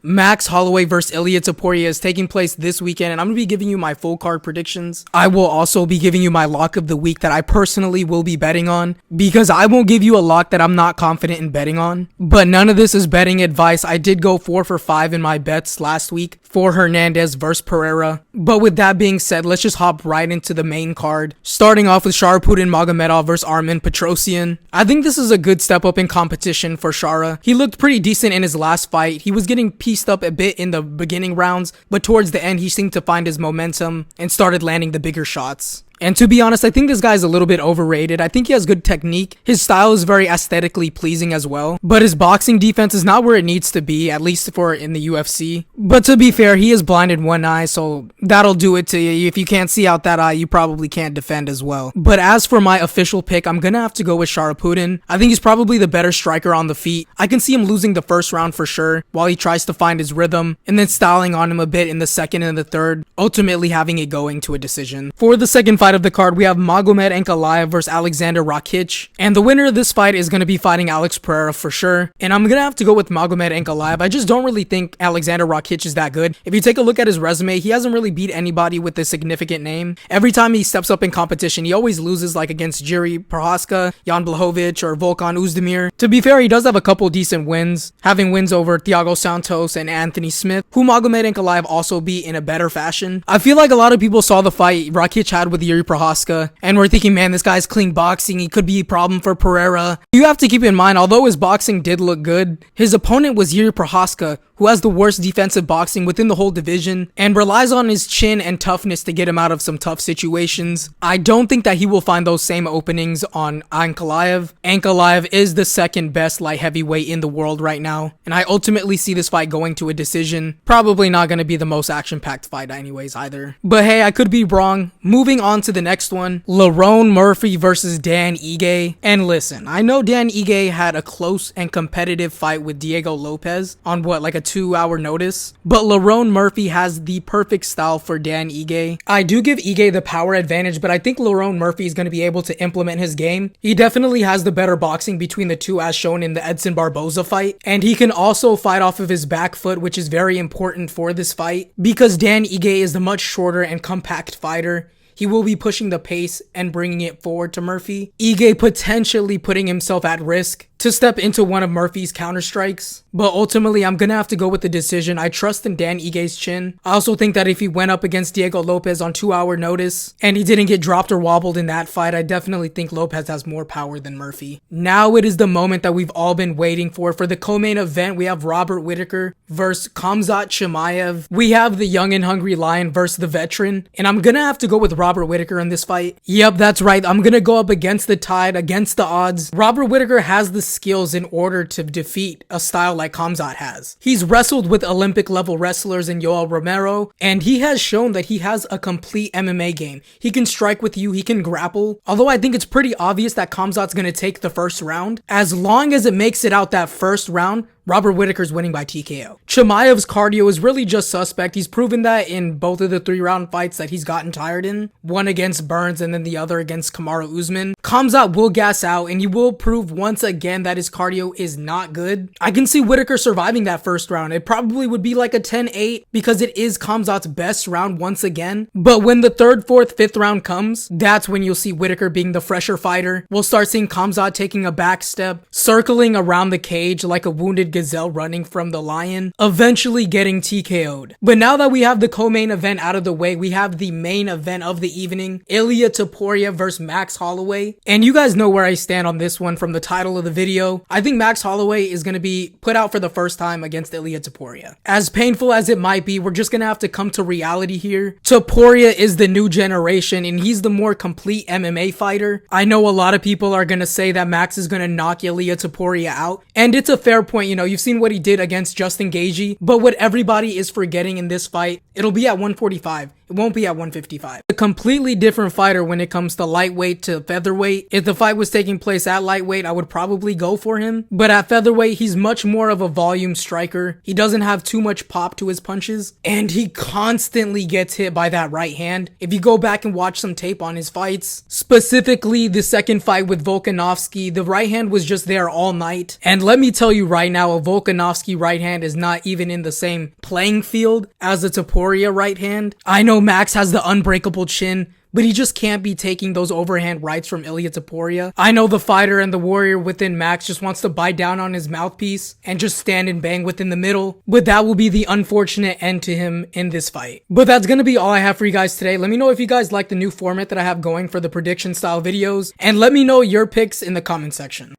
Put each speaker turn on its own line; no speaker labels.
Max Holloway vs Ilia Topuria is taking place this weekend, and I'm going to be giving you my full card predictions. I will also be giving you my lock of the week that I personally will be betting on, because I won't give you a lock that I'm not confident in betting on. But none of this is betting advice. I did go 4 for 5 in my bets last week for Hernandez vs Pereira. But with that being said, let's just hop right into the main card. Starting off with Sharaputdin Magomedov vs Armen Petrosyan. I think this is a good step up in competition for Shara. He looked pretty decent in his last fight. He was getting pieced up a bit in the beginning rounds, but towards the end he seemed to find his momentum and started landing the bigger shots. And to be honest, I think this guy's a little bit overrated. I think he has good technique. His style is very aesthetically pleasing as well. But his boxing defense is not where it needs to be, at least for in the UFC. But to be fair, he is blind in one eye, so that'll do it to you. If you can't see out that eye, you probably can't defend as well. But as for my official pick, I'm gonna have to go with Sharaputdin. I think he's probably the better striker on the feet. I can see him losing the first round for sure, while he tries to find his rhythm, and then styling on him a bit in the second and the third, ultimately having it going to a decision. For the second fight of the card, we have Magomed Ankalaev versus Alexander Rakić, and the winner of this fight is going to be fighting Alex Pereira for sure, and I'm going to have to go with Magomed Ankalaev. I just don't really think Alexander Rakić is that good. If you take a look at his resume, he hasn't really beat anybody with a significant name. Every time he steps up in competition, he always loses, like against Jiri Prochazka, Jan Blachowicz, or Volkan Oezdemir. To be fair, he does have a couple decent wins, having wins over Thiago Santos and Anthony Smith, who Magomed Ankalaev also beat in a better fashion. I feel like a lot of people saw the fight Rakić had with Jiri Prochazka, and we're thinking, man, this guy's clean boxing, he could be a problem for Pereira. You have to keep in mind, although his boxing did look good, his opponent was Jiri Prochazka, who has the worst defensive boxing within the whole division and relies on his chin and toughness to get him out of some tough situations. I don't think that he will find those same openings on Ankalaev. Ankalaev is the second best light heavyweight in the world right now, and I ultimately see this fight going to a decision. Probably not going to be the most action-packed fight anyways either. But hey, I could be wrong. Moving on to the next one, Lerone Murphy versus Dan Ige. And listen, I know Dan Ige had a close and competitive fight with Diego Lopez on like a 2-hour notice, but Lerone Murphy has the perfect style for Dan Ige. I do give Ige the power advantage, but I think Lerone Murphy is going to be able to implement his game. He definitely has the better boxing between the two, as shown in the Edson Barboza fight, and he can also fight off of his back foot, which is very important for this fight because Dan Ige is the much shorter and compact fighter. He will be pushing the pace and bringing it forward to Murphy. Ige potentially putting himself at risk to step into one of Murphy's counter strikes. But ultimately, I'm gonna have to go with the decision. I trust in Dan Ige's chin. I also think that if he went up against Diego Lopez on 2-hour notice and he didn't get dropped or wobbled in that fight, I definitely think Lopez has more power than Murphy. Now it is the moment that we've all been waiting for. For the co-main event, we have Robert Whittaker versus Khamzat Chimaev. We have the young and hungry lion versus the veteran, and I'm gonna have to go with Robert Whittaker in this fight. Yep, that's right. I'm gonna go up against the tide, against the odds. Robert Whittaker has the skills in order to defeat a style like Khamzat has. He's wrestled with Olympic level wrestlers in Yoel Romero, and he has shown that he has a complete MMA game. He can strike with you, he can grapple. Although I think it's pretty obvious that Khamzat's gonna take the first round. As long as it makes it out that first round, Robert Whittaker's winning by TKO. Chimaev's cardio is really just suspect. He's proven that in both of the 3-round fights that he's gotten tired in. One against Burns and then the other against Kamaru Usman. Khamzat will gas out and he will prove once again that his cardio is not good. I can see Whittaker surviving that first round. It probably would be like a 10-8 because it is Khamzat's best round once again. But when the 3rd, 4th, 5th round comes, that's when you'll see Whittaker being the fresher fighter. We'll start seeing Khamzat taking a back step, circling around the cage like a wounded gazelle running from the lion, eventually getting TKO'd. But now that we have the co-main event out of the way, we have the main event of the evening, Ilia Topuria versus Max Holloway. And you guys know where I stand on this one from the title of the video. I think Max Holloway is going to be put out for the first time against Ilia Topuria. As painful as it might be, we're just going to have to come to reality here. Topuria is the new generation and he's the more complete MMA fighter. I know a lot of people are going to say that Max is going to knock Ilia Topuria out, and it's a fair point. You know, you've seen what he did against Justin Gaethje, but what everybody is forgetting in this fight, it'll be at 145. It won't be at 155. A completely different fighter when it comes to lightweight to featherweight. If the fight was taking place at lightweight, I would probably go for him. But at featherweight, he's much more of a volume striker. He doesn't have too much pop to his punches, and he constantly gets hit by that right hand. If you go back and watch some tape on his fights, specifically the second fight with Volkanovski, the right hand was just there all night. And let me tell you right now, a Volkanovski right hand is not even in the same playing field as a Topuria right hand. I know Max has the unbreakable chin, but he just can't be taking those overhand rights from Ilia Topuria. I know the fighter and the warrior within Max just wants to bite down on his mouthpiece and just stand and bang within the middle, but that will be the unfortunate end to him in this fight. But that's gonna be all I have for you guys today. Let me know if you guys like the new format that I have going for the prediction style videos, and let me know your picks in the comment section.